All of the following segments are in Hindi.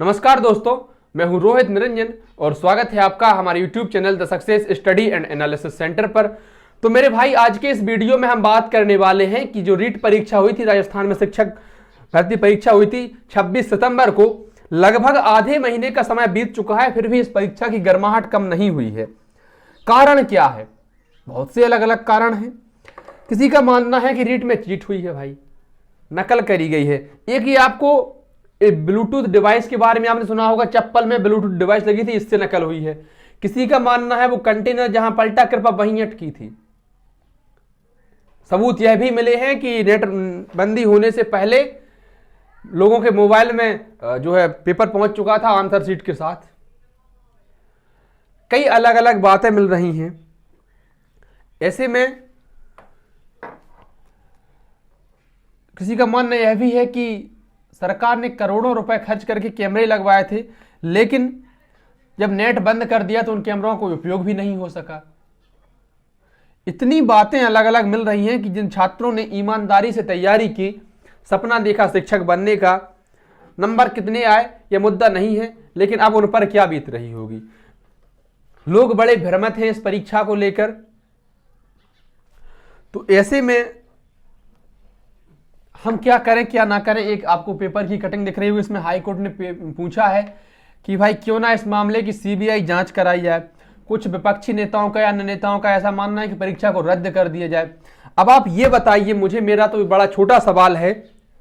नमस्कार दोस्तों, मैं हूं रोहित निरंजन और स्वागत है आपका हमारे YouTube channel the success study and analysis centre पर। तो मेरे भाई, आज के इस वीडियो में हम बात करने वाले हैं कि जो रीट परीक्षा हुई थी, राजस्थान में शिक्षक भर्ती परीक्षा हुई थी 26 सितंबर को, लगभग आधे महीने का समय बीत चुका है, फिर भी इस परीक्षा की गर्माहट कम नहीं हुई है। कारण क्या है? बहुत से अलग अलग कारण हैं। किसी का मानना है कि रीट में चीट हुई है भाई, नकल करी गई है। एक ही आपको ब्लूटूथ डिवाइस के बारे में आपने सुना होगा, चप्पल में ब्लूटूथ डिवाइस लगी थी, इससे नकल हुई है। किसी का मानना है वो कंटेनर जहां पलटा कृपा वहीं अटकी थी। सबूत यह भी मिले हैं कि नेट बंदी होने से पहले लोगों के मोबाइल में जो है पेपर पहुंच चुका था आंसर शीट के साथ। कई अलग अलग बातें मिल रही हैं। ऐसे में किसी का मानना यह भी है कि सरकार ने करोड़ों रुपए खर्च करके कैमरे लगवाए थे, लेकिन जब नेट बंद कर दिया तो उन कैमरों को उपयोग भी नहीं हो सका। इतनी बातें अलग अलग मिल रही हैं कि जिन छात्रों ने ईमानदारी से तैयारी की, सपना देखा शिक्षक बनने का, नंबर कितने आए यह मुद्दा नहीं है, लेकिन अब उन पर क्या बीत रही होगी। लोग बड़े भ्रमित हैं इस परीक्षा को लेकर। तो ऐसे में हम क्या करें क्या ना करें। एक आपको पेपर की कटिंग दिख रही होगी, इसमें हाई कोर्ट ने पूछा है कि भाई क्यों ना इस मामले की सीबीआई जांच कराई जाए। कुछ विपक्षी नेताओं का या अन्य नेताओं का ऐसा मानना है कि परीक्षा को रद्द कर दिया जाए। अब आप ये बताइए मुझे, मेरा तो बड़ा छोटा सवाल है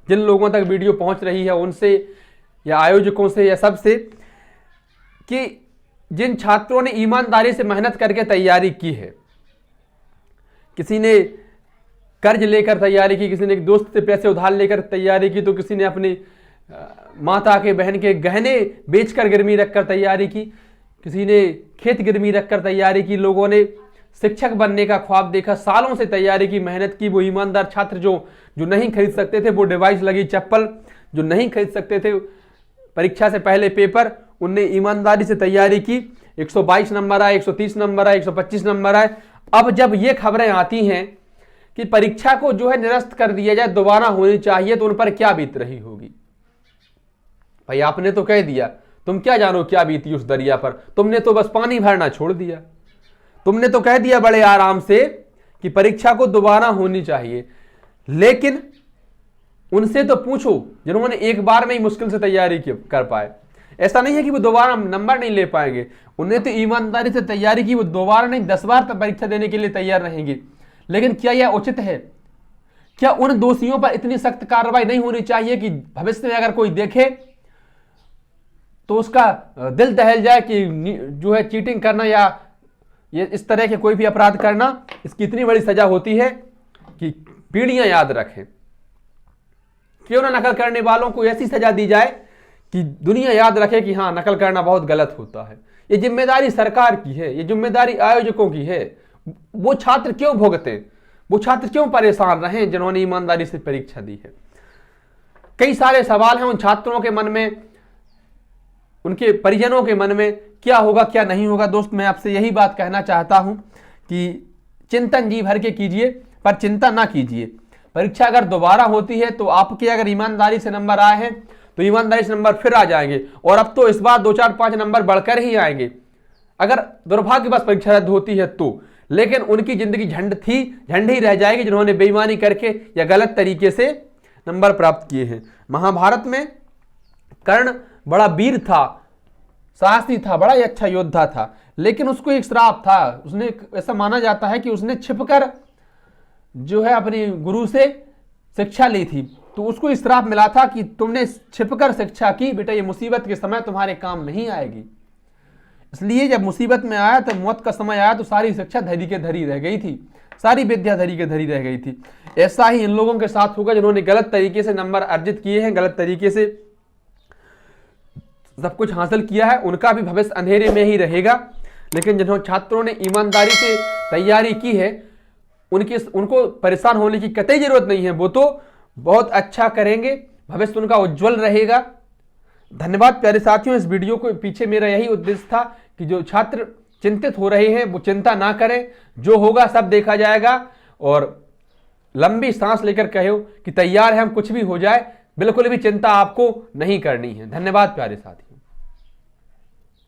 जिन लोगों तक वीडियो पहुंच रही है उनसे या आयोजकों से या सबसे, कि जिन छात्रों ने ईमानदारी से मेहनत करके तैयारी की है, किसी ने कर्ज लेकर तैयारी की, किसी ने एक दोस्त से पैसे उधार लेकर तैयारी की, तो किसी ने अपनी माता के बहन के गहने बेचकर गिरवी रखकर तैयारी की, किसी ने खेत गिरवी रखकर तैयारी की। लोगों ने शिक्षक बनने का ख्वाब देखा, सालों से तैयारी की, मेहनत की। वो ईमानदार छात्र जो नहीं खरीद सकते थे वो डिवाइस लगी चप्पल, जो नहीं खरीद सकते थे परीक्षा से पहले पेपर, उनने ईमानदारी से तैयारी की। 122 नंबर आए, 130 नंबर आए, 125 नंबर आए। अब जब ये खबरें आती हैं कि परीक्षा को जो है निरस्त कर दिया जाए, दोबारा होनी चाहिए, तो उन पर क्या बीत रही होगी। भाई आपने तो कह दिया, तुम क्या जानो क्या बीती उस दरिया पर, तुमने तो बस पानी भरना छोड़ दिया। तुमने तो कह दिया बड़े आराम से कि परीक्षा को दोबारा होनी चाहिए, लेकिन उनसे तो पूछो जिन्होंने एक बार में ही मुश्किल से तैयारी कर पाए। ऐसा नहीं है कि वो दोबारा नंबर नहीं ले पाएंगे, उन्हें तो ईमानदारी से तैयारी की, वो दोबारा नहीं 10 बार तक परीक्षा देने के लिए तैयार रहेंगे। लेकिन क्या यह उचित है? क्या उन दोषियों पर इतनी सख्त कार्रवाई नहीं होनी चाहिए कि भविष्य में अगर कोई देखे तो उसका दिल दहल जाए कि जो है चीटिंग करना या ये इस तरह के कोई भी अपराध करना, इसकी इतनी बड़ी सजा होती है कि पीढ़ियां याद रखें। क्यों ना नकल करने वालों को ऐसी सजा दी जाए कि दुनिया याद रखे कि हाँ, नकल करना बहुत गलत होता है। ये जिम्मेदारी सरकार की है, ये जिम्मेदारी आयोजकों की है। वो छात्र क्यों भुगते, वो छात्र क्यों परेशान रहे जिन्होंने ईमानदारी से परीक्षा दी है। कई सारे सवाल हैं उन छात्रों के मन में, उनके परिजनों के मन में, क्या होगा क्या नहीं होगा। दोस्त, मैं आपसे यही बात कहना चाहता हूं कि चिंतन जी भर के कीजिए, पर चिंता ना कीजिए। परीक्षा अगर दोबारा होती है तो आपके अगर ईमानदारी से नंबर आए हैं तो ईमानदारी से नंबर फिर आ जाएंगे, और अब तो इस बार 2, 4, 5 नंबर बढ़कर ही आएंगे अगर दुर्भाग्यवश परीक्षा रद्द होती है तो। लेकिन उनकी जिंदगी झंड ही रह जाएगी जिन्होंने बेईमानी करके या गलत तरीके से नंबर प्राप्त किए हैं। महाभारत में कर्ण बड़ा वीर था, साहसी था, बड़ा ही अच्छा योद्धा था, लेकिन उसको एक श्राप था। उसने, ऐसा माना जाता है कि उसने छिपकर जो है अपने गुरु से शिक्षा ली थी, तो उसको इस श्राप मिला था कि तुमने छिपकर शिक्षा की, बेटा ये मुसीबत के समय तुम्हारे काम नहीं आएगी। इसलिए जब मुसीबत में आया, तो मौत का समय आया, तो सारी शिक्षा धरी के धरी रह गई थी, सारी विद्या धरी के धरी रह गई थी। ऐसा ही इन लोगों के साथ होगा जिन्होंने गलत तरीके से नंबर अर्जित किए हैं, गलत तरीके से सब कुछ हासिल किया है, उनका भी भविष्य अंधेरे में ही रहेगा। लेकिन जिन्होंने छात्रों ने ईमानदारी से तैयारी की है, उनको परेशान होने की कतई जरूरत नहीं है। वो तो बहुत अच्छा करेंगे, भविष्य उनका उज्जवल रहेगा। धन्यवाद प्यारे साथियों। इस वीडियो को पीछे मेरा यही उद्देश्य था कि जो छात्र चिंतित हो रहे हैं वो चिंता ना करें, जो होगा सब देखा जाएगा। और लंबी सांस लेकर कहो कि तैयार है हम, कुछ भी हो जाए, बिल्कुल भी चिंता आपको नहीं करनी है। धन्यवाद प्यारे साथी।